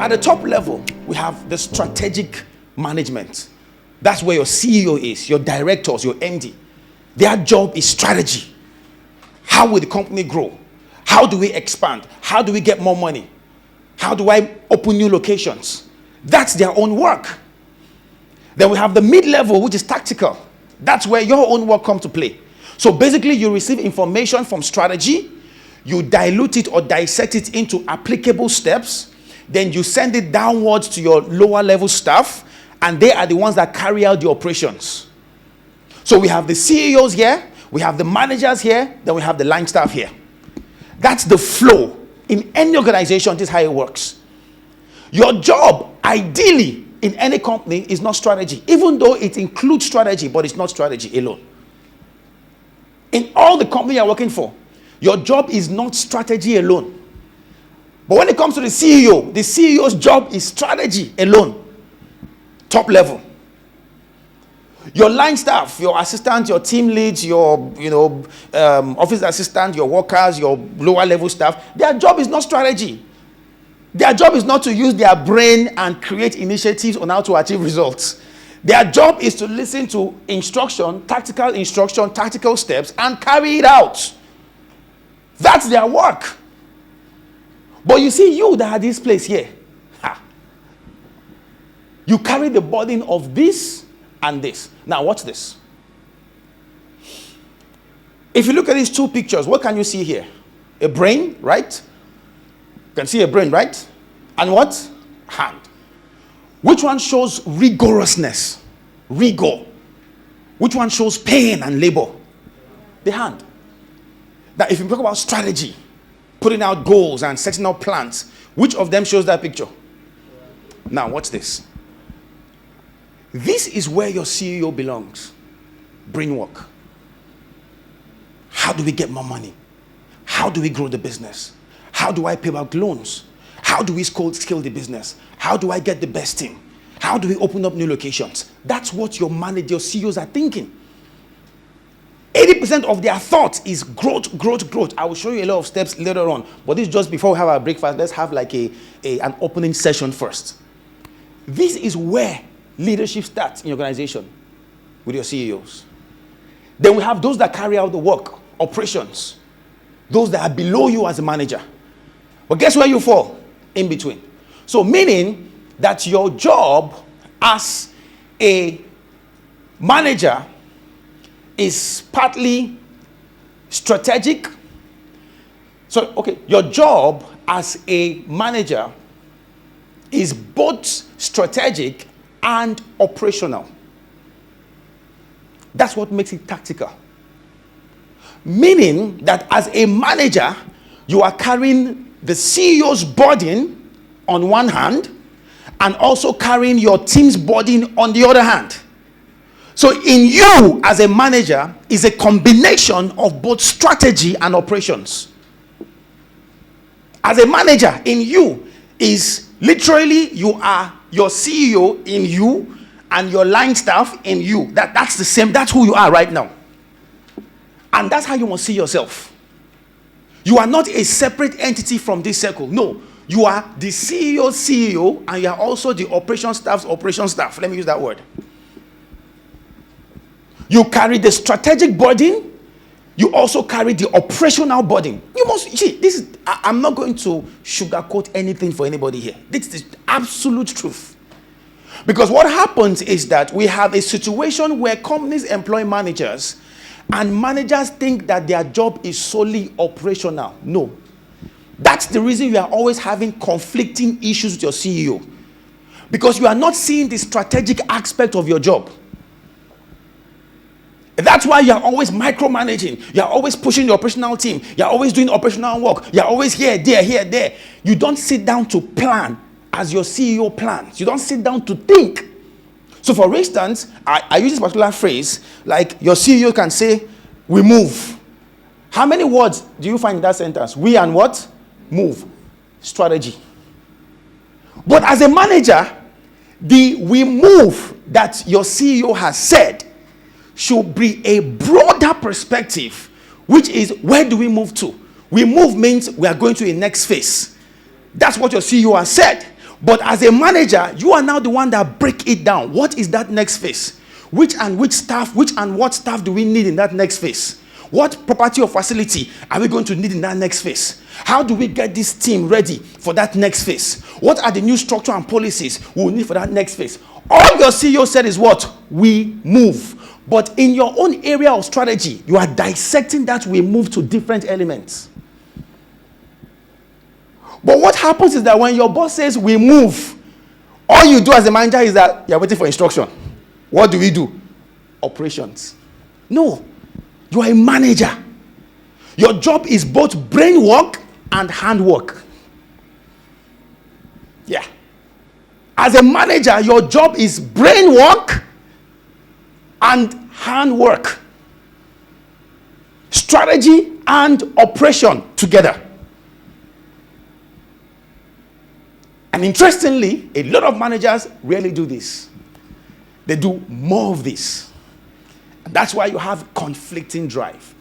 At the top level, we have the strategic management. That's where your CEO is, your directors, your MD. Their job is strategy. How will the company grow? How do we expand? How do we get more money? How do I open new locations? That's their own work. Then we have the mid-level, which is tactical. That's where your own work comes to play. So basically, you receive information from strategy, you dilute it or dissect it into applicable steps, then you send it downwards to your lower level staff, and they are the ones that carry out the operations. So we have the CEOs here, we have the managers here, then we have the line staff here. That's the flow. In any organization, this is how it works. Your job, ideally, in any company is not strategy, even though it includes strategy, but it's not strategy alone. In all the company you're working for, your job is not strategy alone. But when it comes to the CEO's job is strategy alone. Top level. Your line staff, your assistant, your team leads, your office assistant, your workers, your lower level staff, their job is not strategy. Their job is not to use their brain and create initiatives on how to achieve results. Their job is to listen to instruction, tactical steps, and carry it out. That's their work. But you see, you that had this place here, you carry the burden of this and this. Now watch this. If you look at these two pictures, what can you see here? A brain, right? You can see a brain, right? And what? Hand. Which one shows rigorousness? Rigor. Which one shows pain and labor? The hand. Now, if you talk about strategy, putting out goals and setting up plans, which of them shows that picture? Now, watch this. This is where your CEO belongs. Brain work. How do we get more money? How do we grow the business? How do I pay back loans? How do we scale the business? How do I get the best team? How do we open up new locations? That's what your CEOs are thinking. 80% of their thought is growth. I will show you a lot of steps later on. But this is just before we have our breakfast. Let's have like an opening session first. This is where leadership starts in your organization with your CEOs. Then we have those that carry out the work, operations. Those that are below you as a manager. But guess where you fall? In between. So meaning that your job as a manager is partly strategic. So, okay, your job as a manager is both strategic and operational. That's what makes it tactical. Meaning that as a manager, you are carrying the CEO's burden on one hand and also carrying your team's burden on the other hand. So in you as a manager is a combination of both strategy and operations. As a manager in you is literally you are your CEO in you and your line staff in you. That's the same. That's who you are right now. And that's how you must see yourself. You are not a separate entity from this circle. No, you are the CEO's CEO and you are also the operations staff's operation staff. Let me use that word. You carry the strategic burden. You also carry the operational burden. You must see this is. I'm not going to sugarcoat anything for anybody here. This is the absolute truth. Because what happens is that we have a situation where companies employ managers, and managers think that their job is solely operational. No, that's the reason you are always having conflicting issues with your CEO, because you are not seeing the strategic aspect of your job. That's why you're always micromanaging. You're always pushing the operational team. You're always doing operational work. You're always here, there. You don't sit down to plan as your CEO plans. You don't sit down to think. So for instance, I use this particular phrase, like your CEO can say, we move. How many words do you find in that sentence? We and what? Move. Strategy. But as a manager, the we move that your CEO has said should be a broader perspective, which is where do we move to? We move means we are going to a next phase. That's what your CEO has said. But as a manager, you are now the one that break it down. What is that next phase? Which what staff do we need in that next phase? What property or facility are we going to need in that next phase? How do we get this team ready for that next phase? What are the new structure and policies we will need for that next phase? All your CEO said is what? We move. But in your own area of strategy, you are dissecting that we move to different elements. But what happens is that when your boss says we move, all you do as a manager is that you're waiting for instruction. What do we do? Operations. No. You are a manager. Your job is both brain work and hand work. Yeah. As a manager, your job is brain work and hand work. Strategy and operation together. And interestingly, a lot of managers rarely do this. They do more of this. And that's why you have conflicting drive.